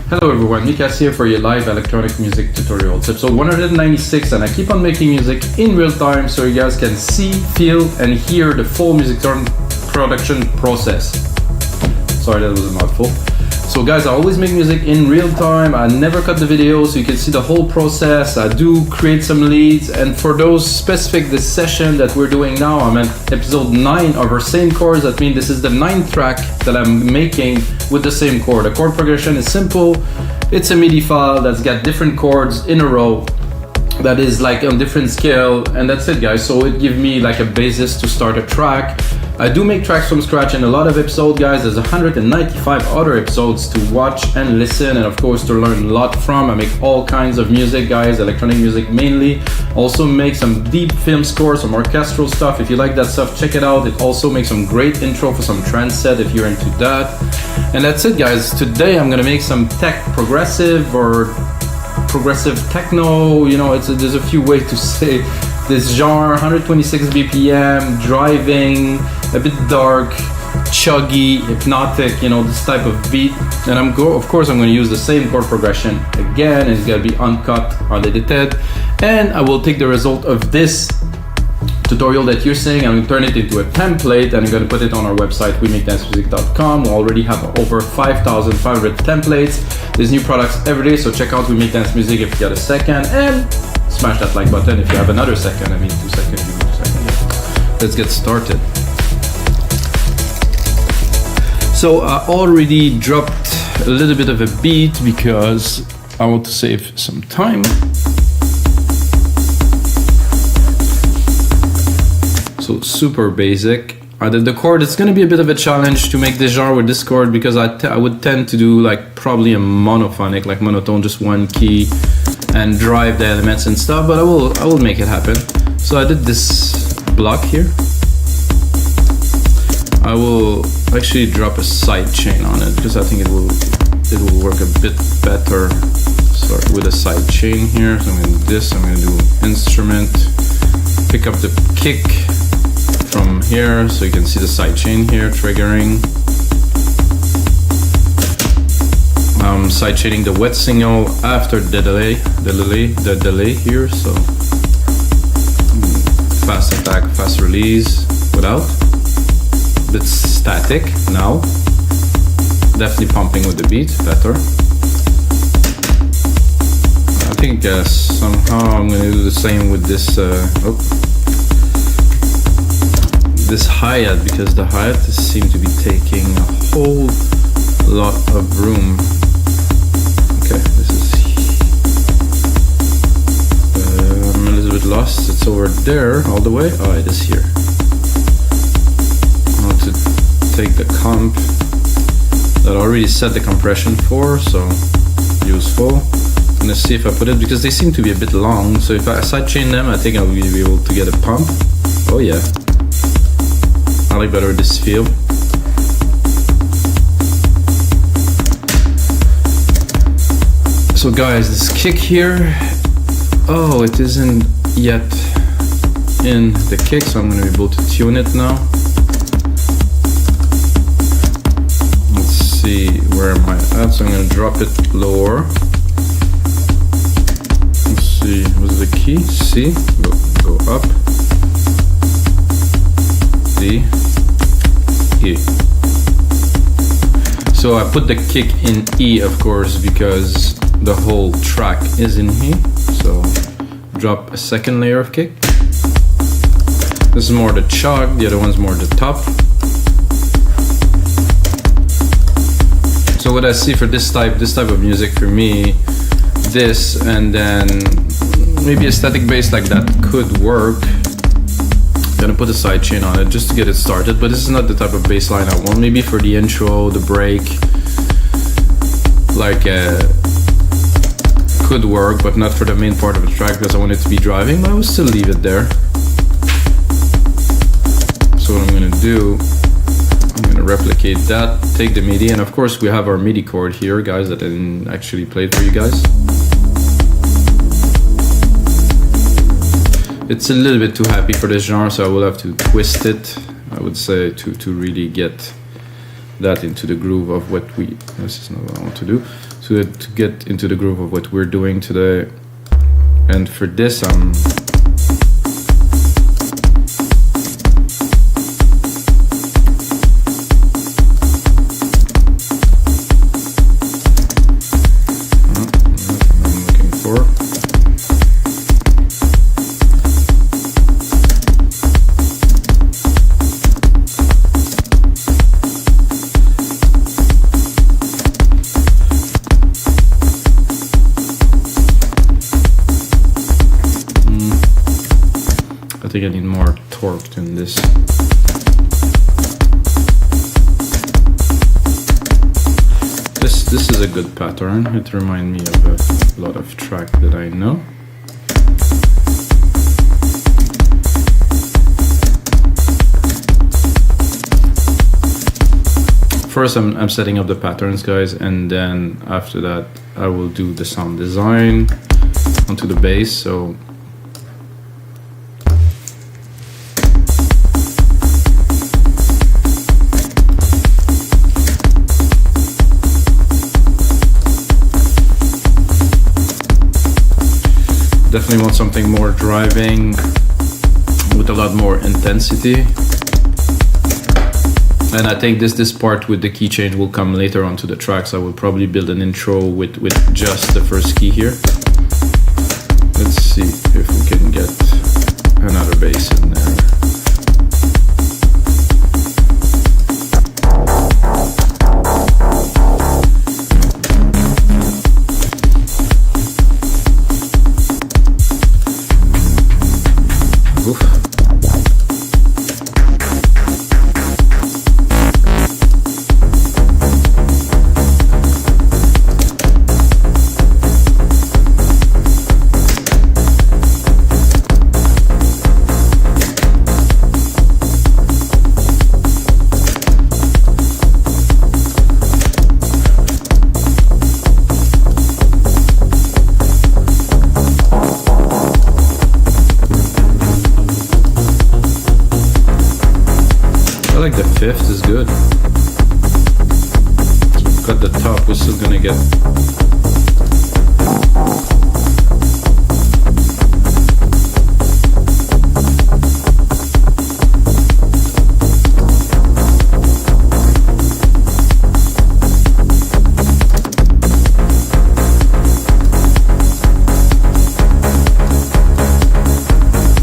Hello everyone, Mikas here for your live electronic music tutorial. It's episode 196 and I keep on making music in real time so you guys can see, feel and hear the full music production process. Sorry, that was a mouthful. So guys, I always make music in real time. I never cut the video so you can see the whole process. I do create some leads, and for those specific, this session that we're doing now, I'm at episode 9 of our same chords. That means this is the 9th track that I'm making with the same chord. The chord progression is simple. It's a MIDI file that's got different chords in a row that is like on different scale, and that's it guys. So it gives me like a basis to start a track. I do make tracks from scratch in a lot of episodes guys. There's 195 other episodes to watch and listen, and of course to learn a lot from. I make all kinds of music guys, electronic music mainly. Also make some deep film scores, some orchestral stuff. If you like that stuff, check it out. It also makes some great intro for some trance set if you're into that. And that's it guys. Today I'm gonna make some tech progressive or progressive techno, you know, there's a few ways to say this genre. 126 BPM, driving, a bit dark, chuggy, hypnotic, you know, this type of beat. And of course I'm going to use the same chord progression again, and it's going to be uncut, unedited, and I will take the result of this tutorial that you're seeing, I'm going to turn it into a template, and I'm going to put it on our website, wemakdancemusic.com. We already have over 5,500 templates. There's new products every day, so check out We Make Dance Music if you got a second, and smash that like button if you have another second. I mean 2 seconds, you need 2 seconds. Yeah. Let's get started. So I already dropped a little bit of a beat because I want to save some time. So super basic. I did the chord. It's going to be a bit of a challenge to make this genre with this chord because I would tend to do like probably a monophonic, like monotone, just one key, and drive the elements and stuff. But I will make it happen. So I did this block here. I will actually drop a side chain on it because I think it will work a bit better. Start with a side chain here. So I'm going to do this. I'm going to do instrument. Pick up the kick from here so you can see the side chain here triggering. I'm side chaining the wet signal after the delay here, so fast attack, fast release without. Bit static now. Definitely pumping with the beat better. I think somehow I'm going to do the same with this this hi-hat, because the hi-hat seems to be taking a whole lot of room. Okay, this is I'm a little bit lost. It's over there all the way. Oh, it is here. I want to take the comp that I already set the compression for, so useful. I'm gonna see if I put it, because they seem to be a bit long, so if I sidechain them I think I'll be able to get a pump. Oh yeah, I like better this feel. So guys, this kick here, oh, it isn't yet in the kick, so I'm going to be able to tune it now. Let's see, where am I at? So I'm going to drop it lower. Let's see, what's the key? C, go up. D, E. So I put the kick in E, of course, because the whole track is in E. So drop a second layer of kick. This is more the chug, the other one's more the top. So what I see for this type of music, for me, this and then maybe a static bass like that could work. Gonna put a side chain on it just to get it started, but this is not the type of bass line I want. Maybe for the intro, the break, like could work, but not for the main part of the track because I want it to be driving, but I will still leave it there. So what I'm gonna do, I'm gonna replicate that, take the MIDI, and of course we have our MIDI chord here, guys, that I didn't actually play for you guys. It's a little bit too happy for this genre, so I will have to twist it, I would say, to really get that into the groove of what this is not what I want to do. So to get into the groove of what we're doing today. And for this, I'm looking for. I think I need more torque than this. This is a good pattern. It reminds me of a lot of track that I know. First I'm setting up the patterns, guys, and then after that I will do the sound design onto the bass. So definitely want something more driving with a lot more intensity. And I think this part with the key change will come later onto the tracks. I will probably build an intro with just the first key here. Let's see if we can get another bass in there. I like the fifth is good. So we've got the top, we're still gonna get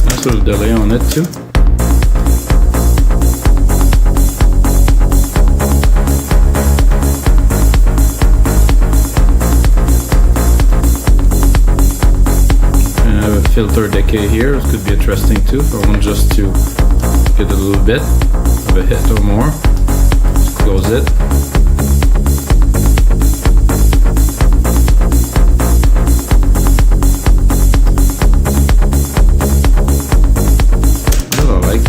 nice little delay on it too. Filter decay here, it could be interesting too. If I want just to get a little bit of a hit or more, just close it. That's what I like.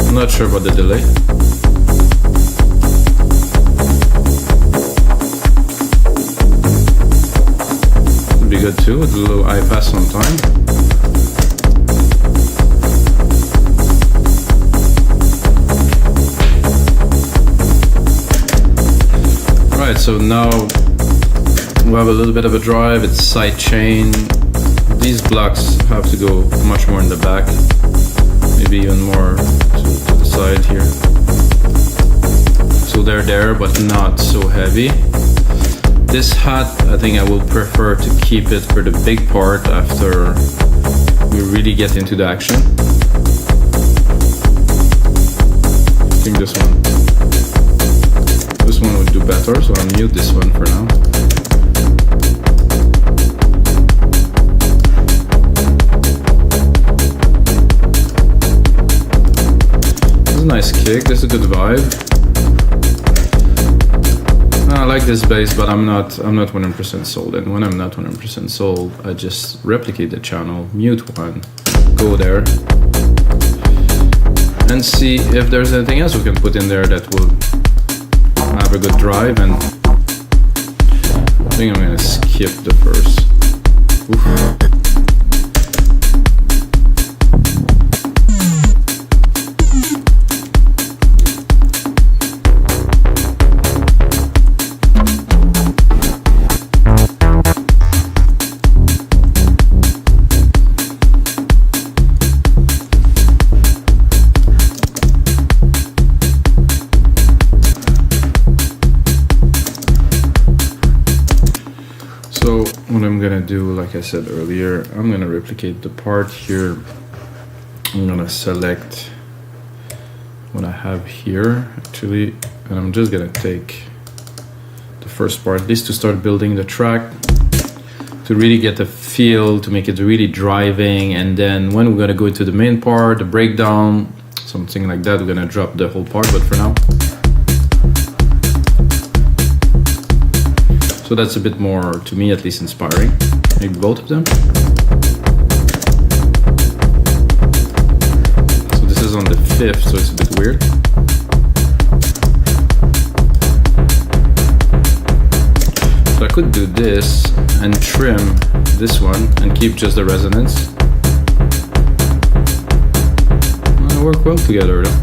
I'm not sure about the delay. Be good too, with a little high pass on time. Right, so now we have a little bit of a drive, it's side chain. These blocks have to go much more in the back, maybe even more to the side here. So they're there, but not so heavy. This hat, I think I will prefer to keep it for the big part after we really get into the action. I think this one would do better, so I'll mute this one for now. This is a nice kick, this is a good vibe. I like this bass, but I'm not 100% sold. And when I'm not 100% sold, I just replicate the channel, mute one, go there, and see if there's anything else we can put in there that will have a good drive. And I think I'm gonna skip the verse. Oof. So what I'm gonna do, like I said earlier, I'm gonna replicate the part here. I'm gonna select what I have here actually, and I'm just gonna take the first part, this to start building the track, to really get the feel, to make it really driving, and then when we're gonna go into the main part, the breakdown, something like that, we're gonna drop the whole part, but for now. So that's a bit more, to me at least, inspiring. Maybe both of them. So this is on the 5th, so it's a bit weird. So I could do this and trim this one and keep just the resonance. They work well together though.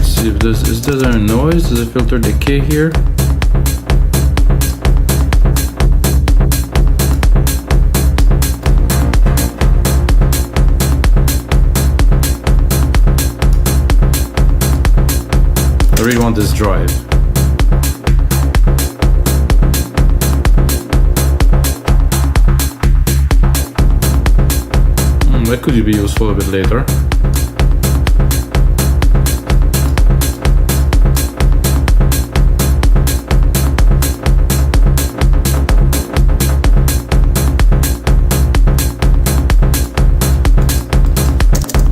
See if this is there a noise? Does it filter decay here? I really want this drive. That could be useful a bit later.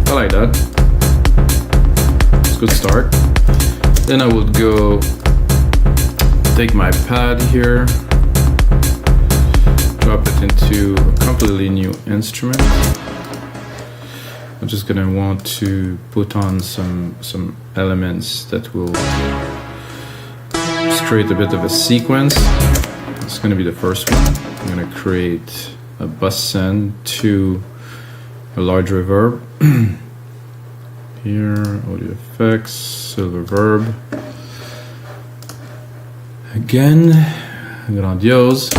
I like that. It's a good start. Then I would go take my pad here, drop it into a completely new instrument. I'm just gonna want to put on some elements that will create a bit of a sequence. It's gonna be the first one. I'm gonna create a bus send to a large reverb. Here, audio effects, silver verb. Again, grandiose.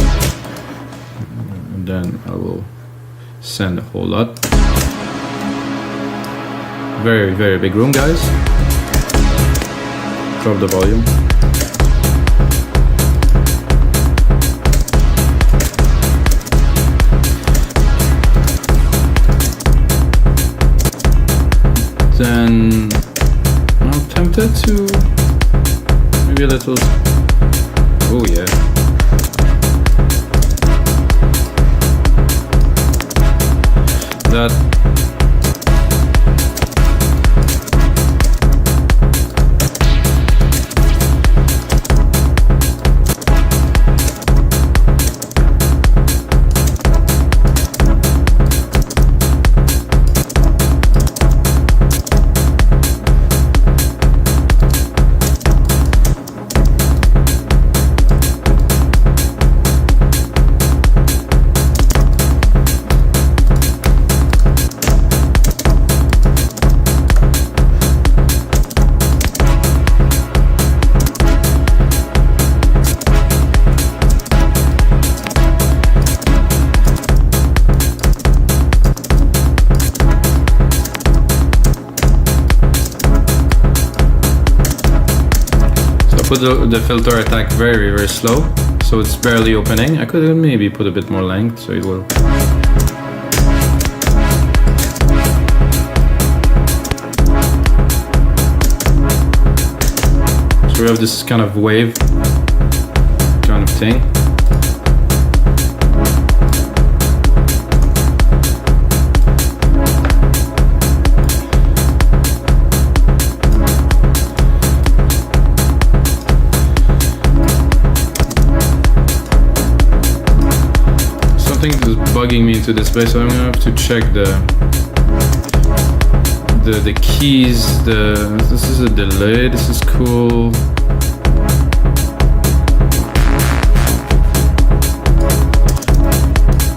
And then I will send a whole lot. Very, very big room, guys. Drop the volume. Then I'm tempted to maybe a little. Oh yeah. That. Put the filter attack very, very slow, so it's barely opening. I could maybe put a bit more length, so it will. So we have this kind of wave kind of thing. Something is bugging me into this place, so I'm gonna have to check the keys. This is a delay. This is cool.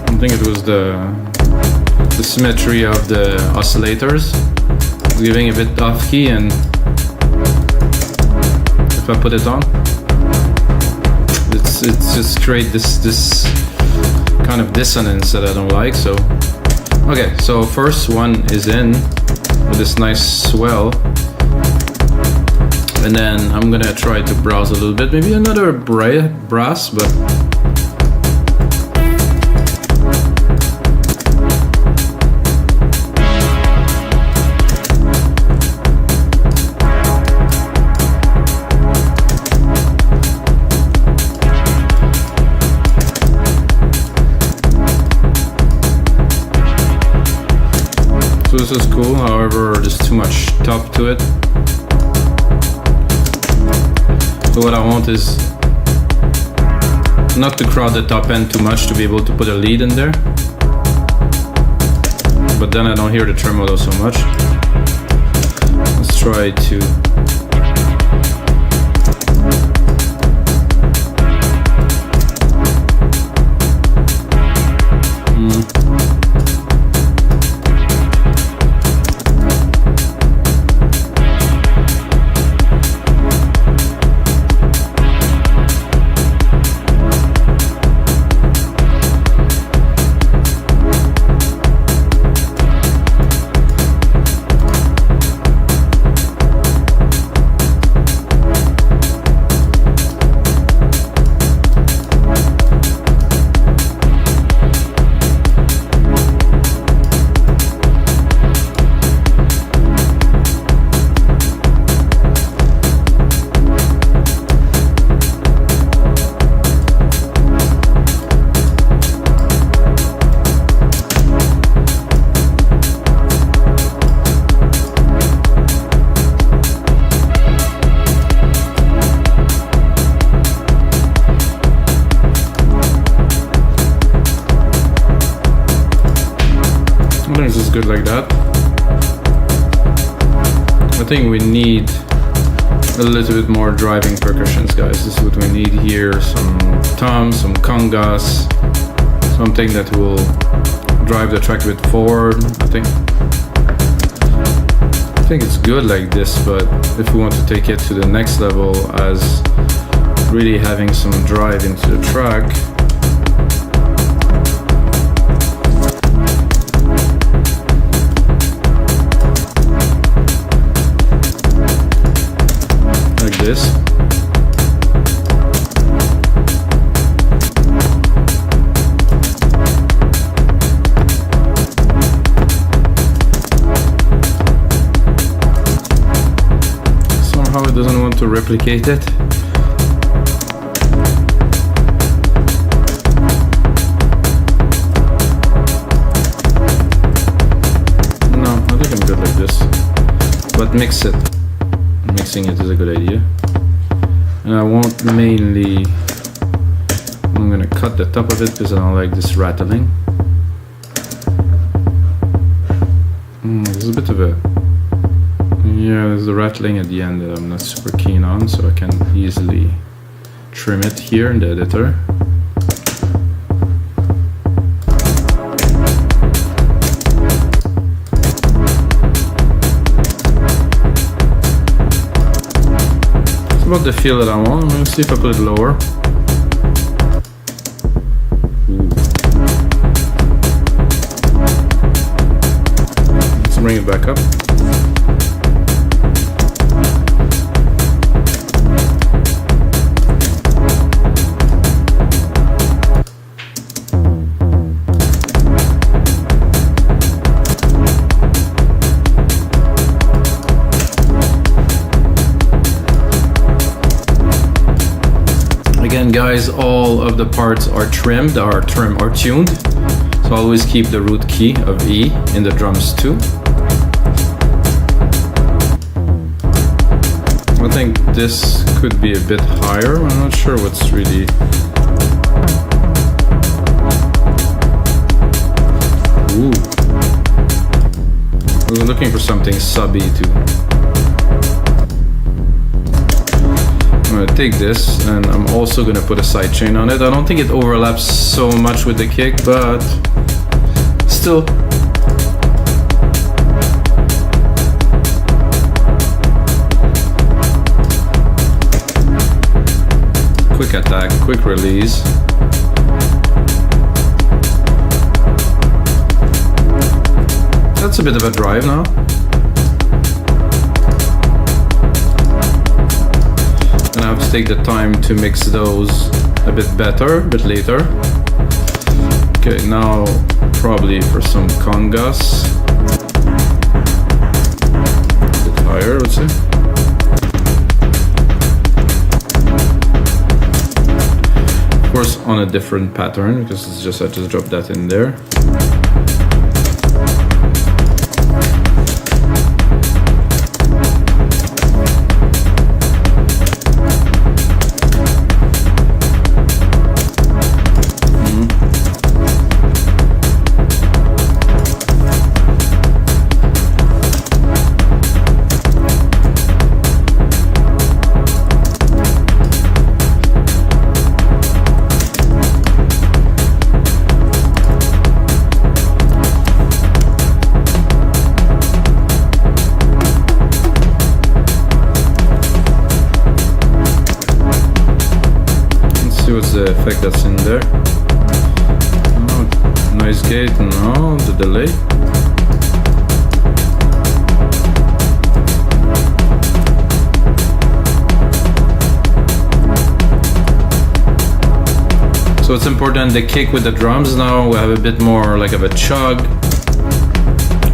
I think it was the symmetry of the oscillators giving a bit off key, and if I put it on, it's just create this kind of dissonance that I don't like. So okay, so first one is in with this nice swell. And then I'm gonna try to browse a little bit, maybe another brass, but so this is cool. However, there's too much top to it. So what I want is not to crowd the top end too much to be able to put a lead in there. But then I don't hear the tremolo so much. Let's try to this is good like that. I think we need a little bit more driving percussions, guys. This is what we need here. Some toms, some congas, something that will drive the track a bit forward. I think it's good like this, but if we want to take it to the next level as really having some drive into the track, this. Somehow it doesn't want to replicate it. No, I think I'm good like this. But mix it. Mixing it is a good idea. And I want mainly, I'm gonna cut the top of it because I don't like this rattling. There's a bit of a, yeah, there's the rattling at the end that I'm not super keen on, so I can easily trim it here in the editor. About the feel that I want. I'm gonna see if I put it lower. Let's bring it back up. Again, guys, all of the parts are trimmed, are tuned. So always keep the root key of E in the drums too. I think this could be a bit higher. I'm not sure what's really. Ooh. I was looking for something subby too. I'm gonna take this and I'm also gonna put a sidechain on it. I don't think it overlaps so much with the kick, but still. Quick attack, quick release. That's a bit of a drive now. take the time to mix those a bit better, a bit later. Okay, now probably for some congas. A bit higher, let's say. Of course, on a different pattern, because it's just I just dropped that in there. What's the effect that's in there? Oh, noise gate, no, the delay. So it's important the kick with the drums. Now we have a bit more like of a chug.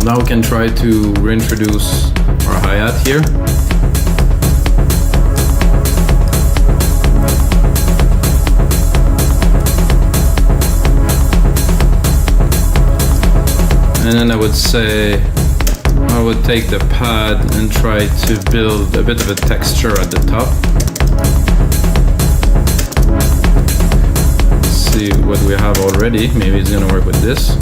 Now we can try to reintroduce our hi-hat here. And then I would say I would take the pad and try to build a bit of a texture at the top. See what we have already. Maybe it's gonna work with this.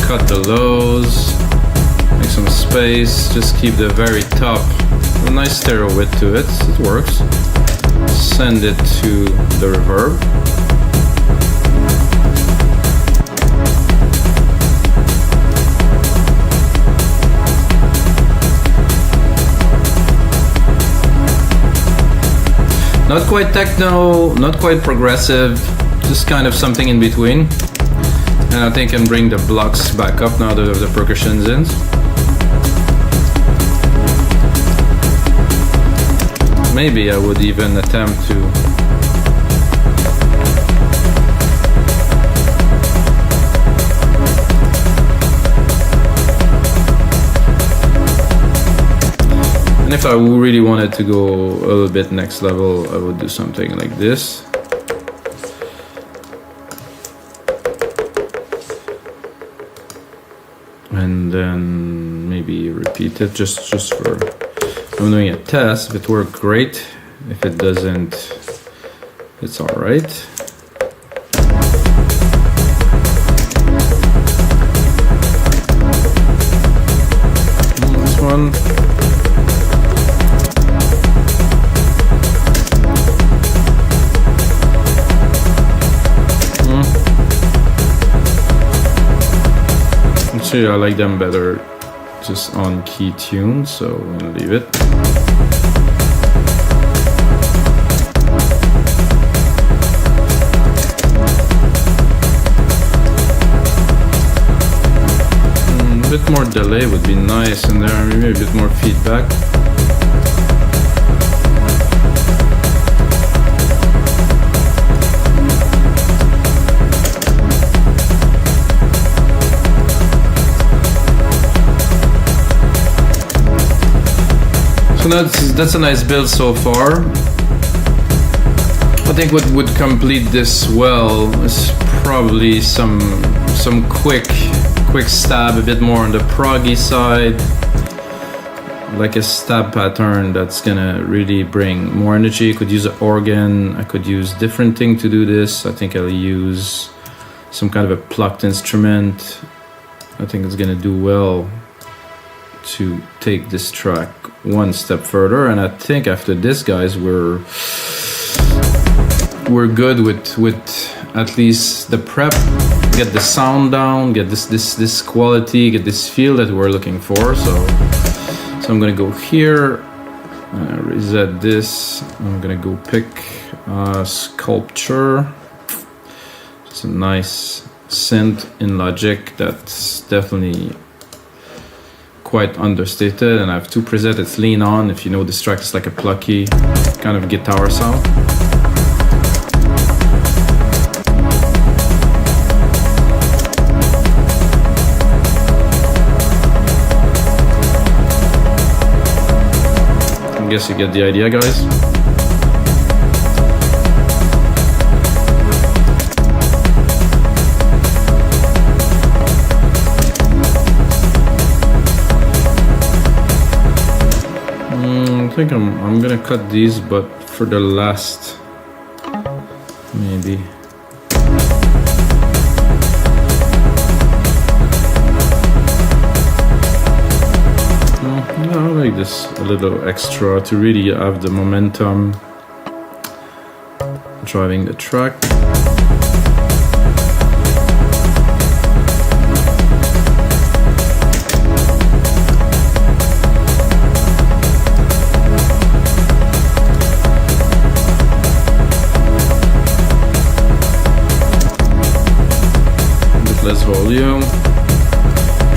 Cut the lows, make some space, just keep the very top, a nice stereo width to it, it works. Send it to the reverb. Not quite techno, not quite progressive, just kind of something in between. And I think I can bring the blocks back up now that I have the percussions in. Maybe I would even attempt to and if I really wanted to go a little bit next level, I would do something like this. And then maybe repeat it just for, I'm doing a test. If it worked, great. If it doesn't, it's all right. This one. Actually, I like them better just on key tunes, so I'm gonna leave it. A bit more delay would be nice in there, maybe a bit more feedback. So that's a nice build so far. I think what would complete this well is probably some quick stab, a bit more on the proggy side, like a stab pattern that's gonna really bring more energy. I could use an organ, I could use different thing to do this. I think I'll use some kind of a plucked instrument. I think it's gonna do well to take this track one step further, and I think after this, guys, we're good with at least the prep, get the sound down, get this quality, get this feel that we're looking for. So I'm gonna go here, Reset this. I'm gonna go pick Sculpture. It's a nice synth in Logic that's definitely quite understated, and I have 2 presets. It's Lean On. If you know this track, it's like a plucky kind of guitar sound. I guess you get the idea, guys. I think I'm gonna cut these, but for the last, maybe. I like this a little extra to really have the momentum driving the track. A bit less volume.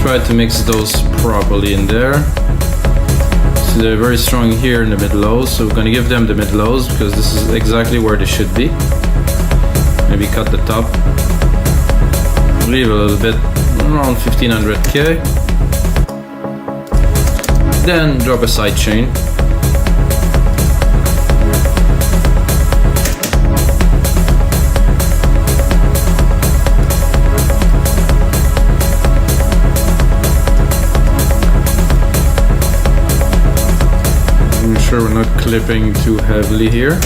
Try to mix those properly in there. So they're very strong here in the mid-lows, so we're going to give them the mid-lows because this is exactly where they should be. Maybe cut the top. Leave a little bit, around 1500k. Then drop a side chain. We're not clipping too heavily here.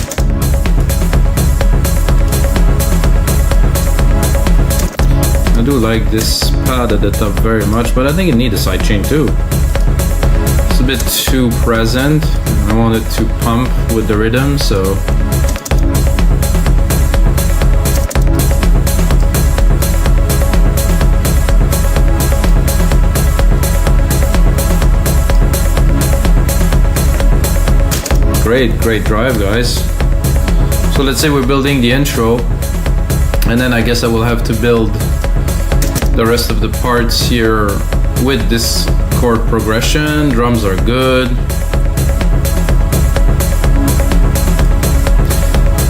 I do like this pad at the top very much, but I think it needs a side chain too. It's a bit too present. I want it to pump with the rhythm, so great drive, guys. So let's say we're building the intro, and then I guess I will have to build the rest of the parts here with this chord progression. Drums are good.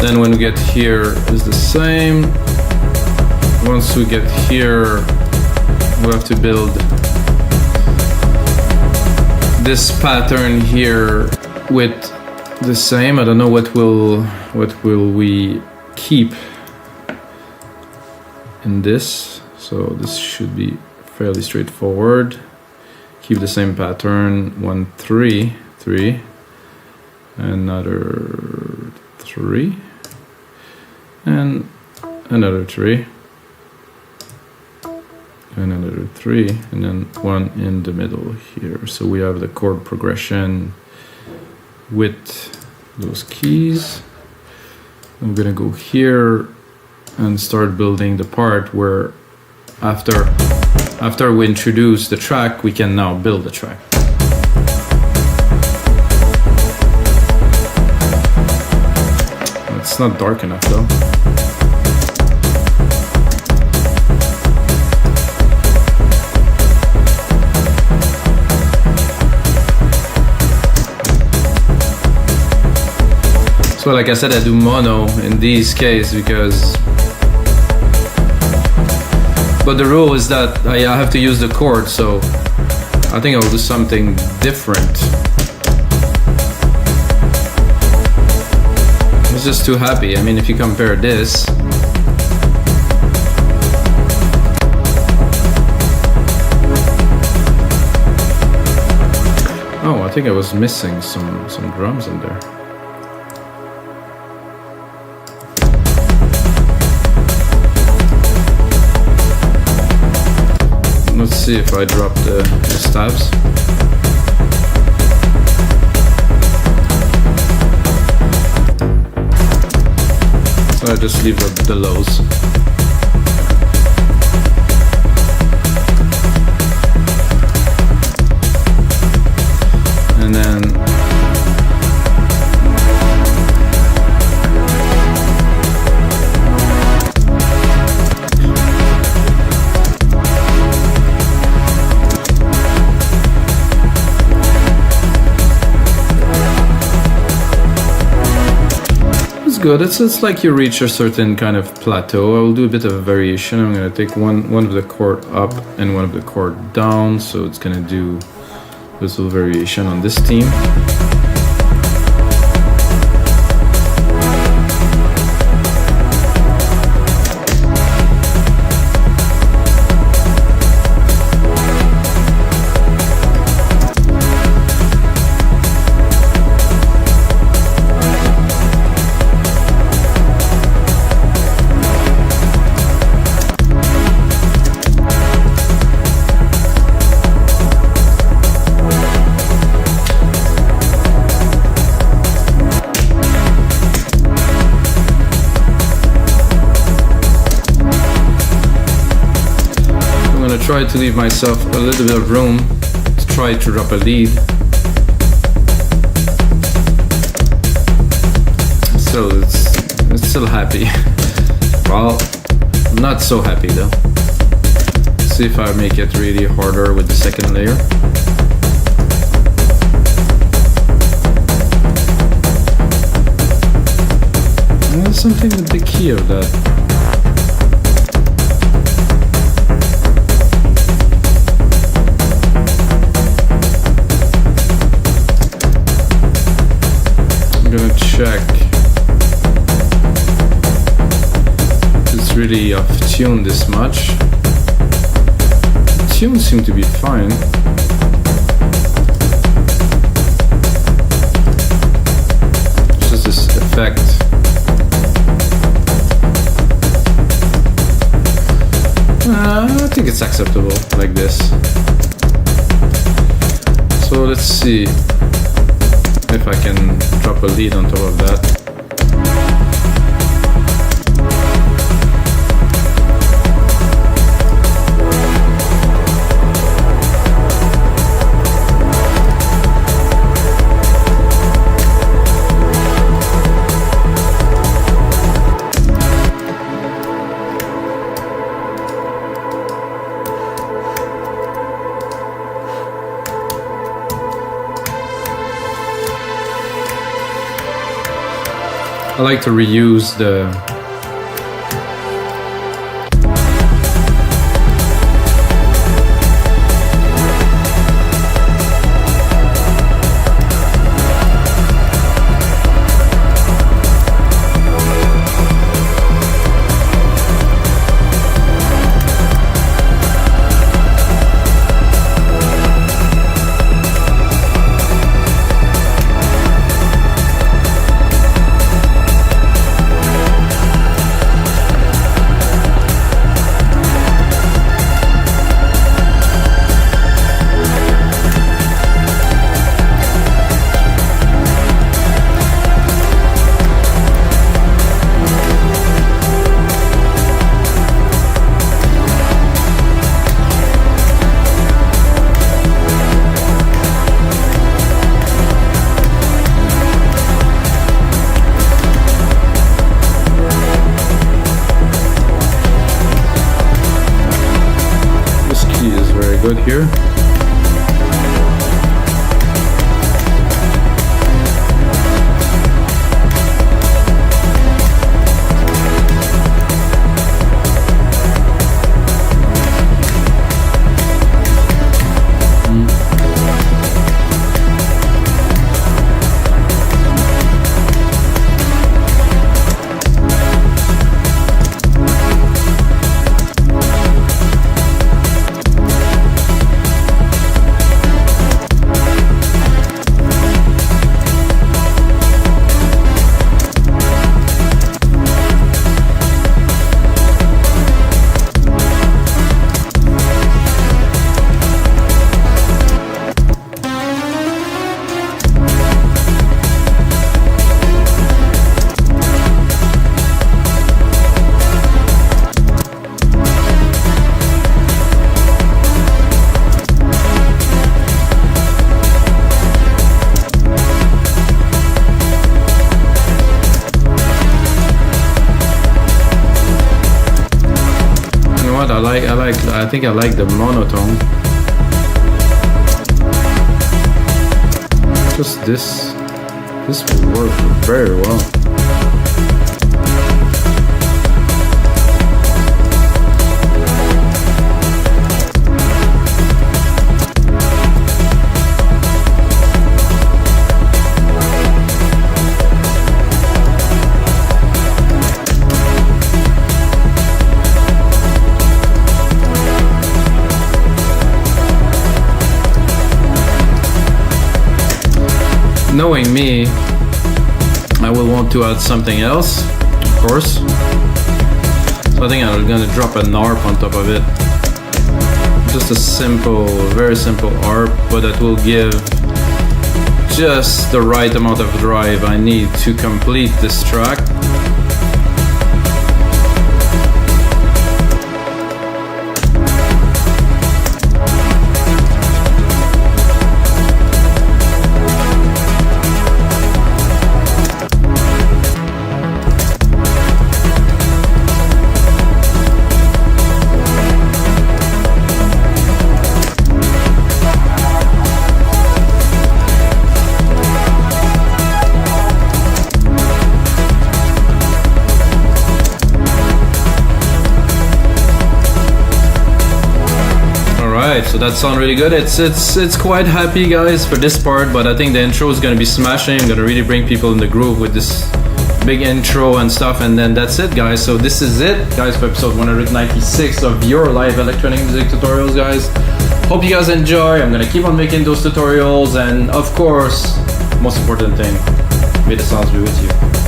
Then when we get here is the same. Once we get here, we have to build this pattern here with the same. I don't know what will we keep in this. So this should be fairly straightforward. Keep the same pattern. 1 3 3, another 3, and another 3, and another 3, and then 1 in the middle here. So we have the chord progression with those keys. I'm gonna go here and start building the part where after we introduce the track, we can now build the track. It's not dark enough though. So like I said, I do mono in these cases because, but the rule is that I have to use the chord, so I think I'll do something different. I was just too happy. I mean, if you compare this, oh, I think I was missing some drums in there. Let's see if I drop the stabs. So I just leave the lows. And then good. It's like you reach a certain kind of plateau. I will do a bit of a variation. I'm gonna take one of the chord up and one of the chord down, so it's gonna do this little variation on this theme. Try to leave myself a little bit of room to try to drop a lead. So it's still happy. Well, not so happy though. See if I make it really harder with the second layer. And there's something with the key of that. Check. It's really off tune this much. The tunes seem to be fine. It's just this effect. I think it's acceptable like this. So let's see if I can drop a lead on top of that. I like to reuse the good here. I think I like the monotone. Just this will work very well. knowing me, I will want to add something else, of course. So I think I'm gonna drop an ARP on top of it. Just a simple, very simple ARP, but that will give just the right amount of drive I need to complete this track. So that sounds really good. It's quite happy, guys, for this part, but I think the intro is gonna be smashing. I'm gonna really bring people in the groove with this big intro and stuff, and then that's it, guys. So this is it, guys, for episode 196 of your live electronic music tutorials, guys. Hope you guys enjoy. I'm gonna keep on making those tutorials, and of course, most important thing, may the sounds be with you.